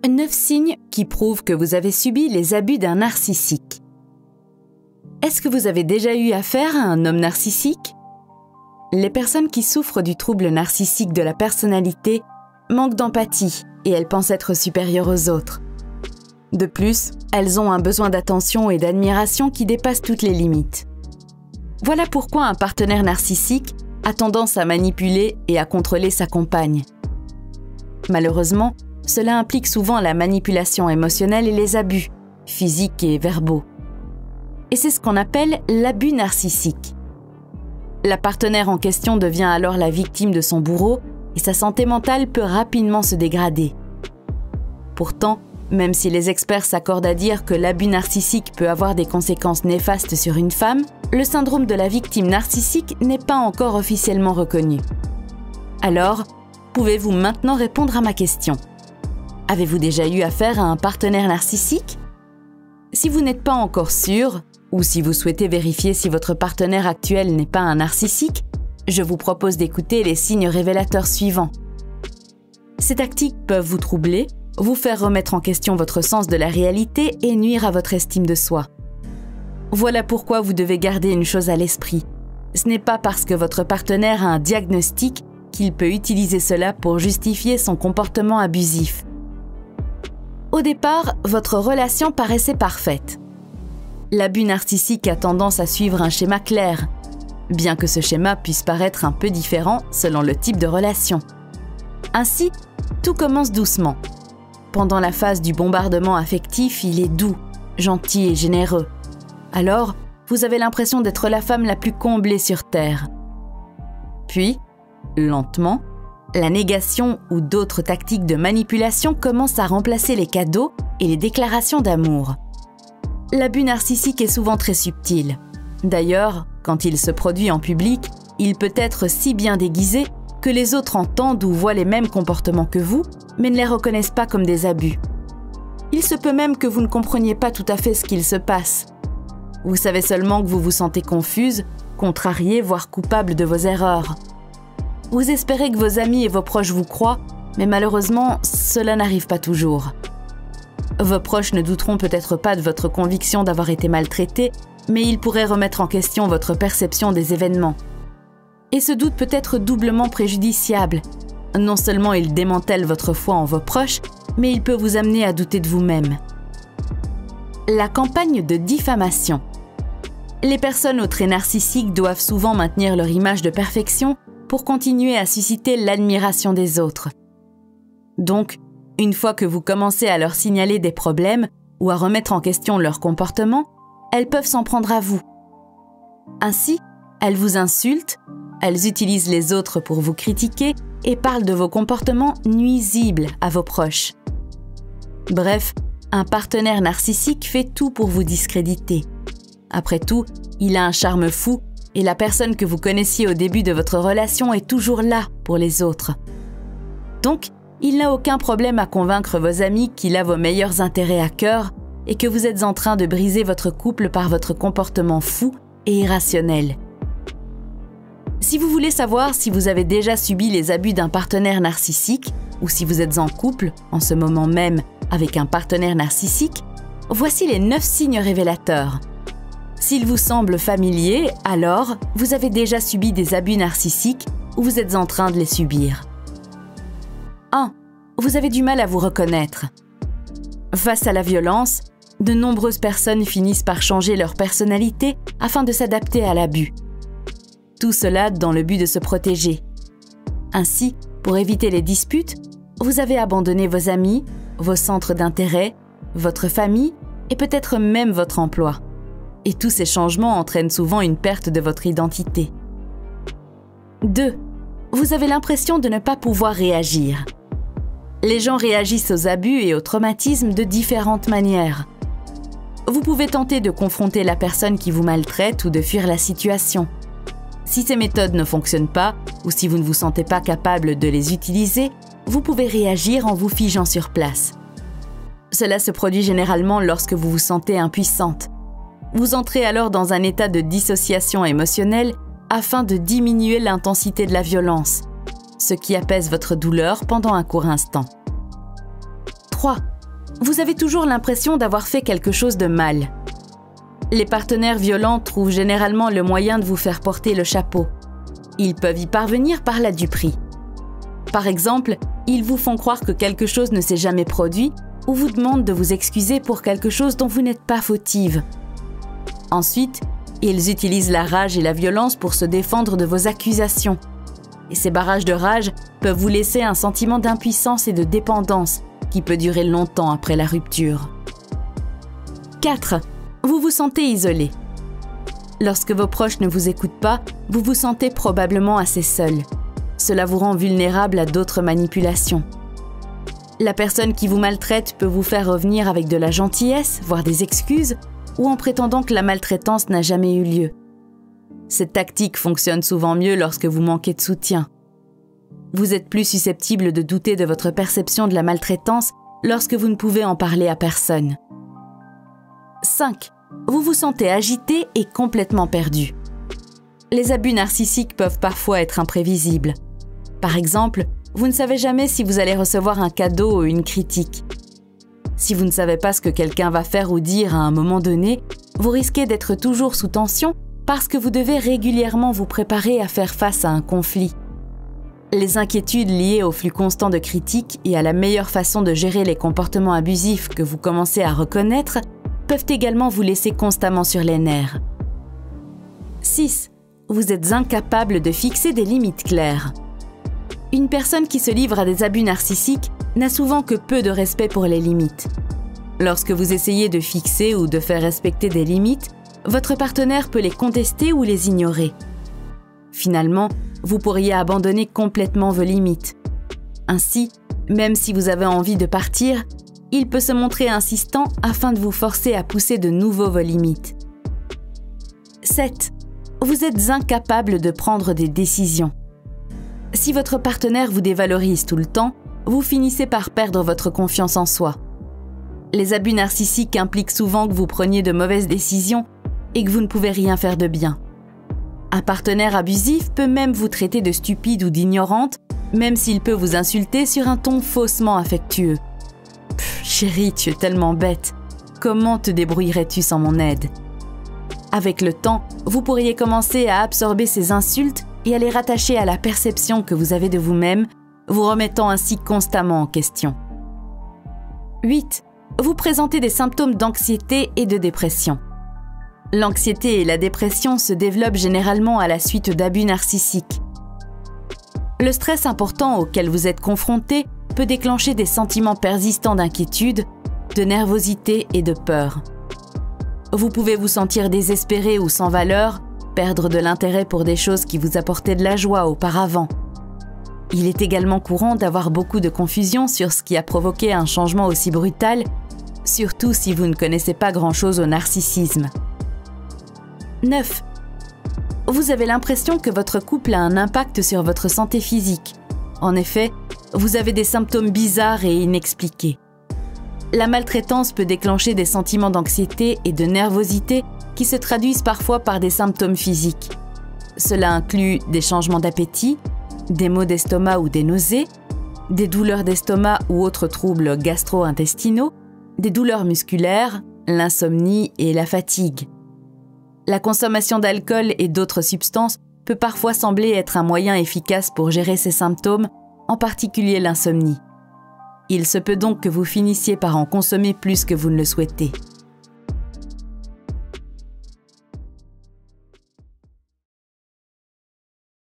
9 signes qui prouvent que vous avez subi les abus d'un narcissique. Est-ce que vous avez déjà eu affaire à un homme narcissique? Les personnes qui souffrent du trouble narcissique de la personnalité manquent d'empathie et elles pensent être supérieures aux autres. De plus, elles ont un besoin d'attention et d'admiration qui dépasse toutes les limites. Voilà pourquoi un partenaire narcissique a tendance à manipuler et à contrôler sa compagne. Malheureusement, cela implique souvent la manipulation émotionnelle et les abus, physiques et verbaux. Et c'est ce qu'on appelle l'abus narcissique. La partenaire en question devient alors la victime de son bourreau et sa santé mentale peut rapidement se dégrader. Pourtant, même si les experts s'accordent à dire que l'abus narcissique peut avoir des conséquences néfastes sur une femme, le syndrome de la victime narcissique n'est pas encore officiellement reconnu. Alors, pouvez-vous maintenant répondre à ma question? Avez-vous déjà eu affaire à un partenaire narcissique? Si vous n'êtes pas encore sûr, ou si vous souhaitez vérifier si votre partenaire actuel n'est pas un narcissique, je vous propose d'écouter les signes révélateurs suivants. Ces tactiques peuvent vous troubler, vous faire remettre en question votre sens de la réalité et nuire à votre estime de soi. Voilà pourquoi vous devez garder une chose à l'esprit. Ce n'est pas parce que votre partenaire a un diagnostic qu'il peut utiliser cela pour justifier son comportement abusif. Au départ, votre relation paraissait parfaite. L'abus narcissique a tendance à suivre un schéma clair, bien que ce schéma puisse paraître un peu différent selon le type de relation. Ainsi, tout commence doucement. Pendant la phase du bombardement affectif, il est doux, gentil et généreux. Alors, vous avez l'impression d'être la femme la plus comblée sur Terre. Puis, lentement, la négation ou d'autres tactiques de manipulation commencent à remplacer les cadeaux et les déclarations d'amour. L'abus narcissique est souvent très subtil. D'ailleurs, quand il se produit en public, il peut être si bien déguisé que les autres entendent ou voient les mêmes comportements que vous, mais ne les reconnaissent pas comme des abus. Il se peut même que vous ne compreniez pas tout à fait ce qu'il se passe. Vous savez seulement que vous vous sentez confuse, contrariée, voire coupable de vos erreurs. Vous espérez que vos amis et vos proches vous croient, mais malheureusement, cela n'arrive pas toujours. Vos proches ne douteront peut-être pas de votre conviction d'avoir été maltraité, mais ils pourraient remettre en question votre perception des événements. Et ce doute peut être doublement préjudiciable. Non seulement il démantèle votre foi en vos proches, mais il peut vous amener à douter de vous-même. La campagne de diffamation. Les personnes aux traits narcissiques doivent souvent maintenir leur image de perfection pour continuer à susciter l'admiration des autres. Donc, une fois que vous commencez à leur signaler des problèmes ou à remettre en question leur comportement, elles peuvent s'en prendre à vous. Ainsi, elles vous insultent, elles utilisent les autres pour vous critiquer et parlent de vos comportements nuisibles à vos proches. Bref, un partenaire narcissique fait tout pour vous discréditer. Après tout, il a un charme fou et la personne que vous connaissiez au début de votre relation est toujours là pour les autres. Donc, il n'a aucun problème à convaincre vos amis qu'il a vos meilleurs intérêts à cœur et que vous êtes en train de briser votre couple par votre comportement fou et irrationnel. Si vous voulez savoir si vous avez déjà subi les abus d'un partenaire narcissique ou si vous êtes en couple, en ce moment même, avec un partenaire narcissique, voici les 9 signes révélateurs. S'ils vous semblent familiers, alors vous avez déjà subi des abus narcissiques ou vous êtes en train de les subir. 1. Vous avez du mal à vous reconnaître. Face à la violence, de nombreuses personnes finissent par changer leur personnalité afin de s'adapter à l'abus. Tout cela dans le but de se protéger. Ainsi, pour éviter les disputes, vous avez abandonné vos amis, vos centres d'intérêt, votre famille et peut-être même votre emploi. Et tous ces changements entraînent souvent une perte de votre identité. 2. Vous avez l'impression de ne pas pouvoir réagir. Les gens réagissent aux abus et aux traumatismes de différentes manières. Vous pouvez tenter de confronter la personne qui vous maltraite ou de fuir la situation. Si ces méthodes ne fonctionnent pas ou si vous ne vous sentez pas capable de les utiliser, vous pouvez réagir en vous figeant sur place. Cela se produit généralement lorsque vous vous sentez impuissante. Vous entrez alors dans un état de dissociation émotionnelle afin de diminuer l'intensité de la violence, ce qui apaise votre douleur pendant un court instant. 3. Vous avez toujours l'impression d'avoir fait quelque chose de mal. Les partenaires violents trouvent généralement le moyen de vous faire porter le chapeau. Ils peuvent y parvenir par la duperie. Par exemple, ils vous font croire que quelque chose ne s'est jamais produit ou vous demandent de vous excuser pour quelque chose dont vous n'êtes pas fautive. Ensuite, ils utilisent la rage et la violence pour se défendre de vos accusations. Et ces barrages de rage peuvent vous laisser un sentiment d'impuissance et de dépendance qui peut durer longtemps après la rupture. 4. Vous vous sentez isolé. Lorsque vos proches ne vous écoutent pas, vous vous sentez probablement assez seul. Cela vous rend vulnérable à d'autres manipulations. La personne qui vous maltraite peut vous faire revenir avec de la gentillesse, voire des excuses, ou en prétendant que la maltraitance n'a jamais eu lieu. Cette tactique fonctionne souvent mieux lorsque vous manquez de soutien. Vous êtes plus susceptible de douter de votre perception de la maltraitance lorsque vous ne pouvez en parler à personne. 5. Vous vous sentez agité et complètement perdu. Les abus narcissiques peuvent parfois être imprévisibles. Par exemple, vous ne savez jamais si vous allez recevoir un cadeau ou une critique. Si vous ne savez pas ce que quelqu'un va faire ou dire à un moment donné, vous risquez d'être toujours sous tension parce que vous devez régulièrement vous préparer à faire face à un conflit. Les inquiétudes liées au flux constant de critiques et à la meilleure façon de gérer les comportements abusifs que vous commencez à reconnaître peuvent également vous laisser constamment sur les nerfs. 6. Vous êtes incapable de fixer des limites claires. Une personne qui se livre à des abus narcissiques n'a souvent que peu de respect pour les limites. Lorsque vous essayez de fixer ou de faire respecter des limites, votre partenaire peut les contester ou les ignorer. Finalement, vous pourriez abandonner complètement vos limites. Ainsi, même si vous avez envie de partir, il peut se montrer insistant afin de vous forcer à pousser de nouveau vos limites. 7. Vous êtes incapable de prendre des décisions. Si votre partenaire vous dévalorise tout le temps, vous finissez par perdre votre confiance en soi. Les abus narcissiques impliquent souvent que vous preniez de mauvaises décisions et que vous ne pouvez rien faire de bien. Un partenaire abusif peut même vous traiter de stupide ou d'ignorante, même s'il peut vous insulter sur un ton faussement affectueux. « Chérie, tu es tellement bête. Comment te débrouillerais-tu sans mon aide ?» Avec le temps, vous pourriez commencer à absorber ces insultes et à les rattacher à la perception que vous avez de vous-même, vous remettant ainsi constamment en question. 8. Vous présentez des symptômes d'anxiété et de dépression. L'anxiété et la dépression se développent généralement à la suite d'abus narcissiques. Le stress important auquel vous êtes confronté peut déclencher des sentiments persistants d'inquiétude, de nervosité et de peur. Vous pouvez vous sentir désespéré ou sans valeur, perdre de l'intérêt pour des choses qui vous apportaient de la joie auparavant. Il est également courant d'avoir beaucoup de confusion sur ce qui a provoqué un changement aussi brutal, surtout si vous ne connaissez pas grand-chose au narcissisme. 9. Vous avez l'impression que votre couple a un impact sur votre santé physique. En effet, vous avez des symptômes bizarres et inexpliqués. La maltraitance peut déclencher des sentiments d'anxiété et de nervosité qui se traduisent parfois par des symptômes physiques. Cela inclut des changements d'appétit, des maux d'estomac ou des nausées, des douleurs d'estomac ou autres troubles gastro-intestinaux, des douleurs musculaires, l'insomnie et la fatigue. La consommation d'alcool et d'autres substances peut parfois sembler être un moyen efficace pour gérer ces symptômes, en particulier l'insomnie. Il se peut donc que vous finissiez par en consommer plus que vous ne le souhaitez.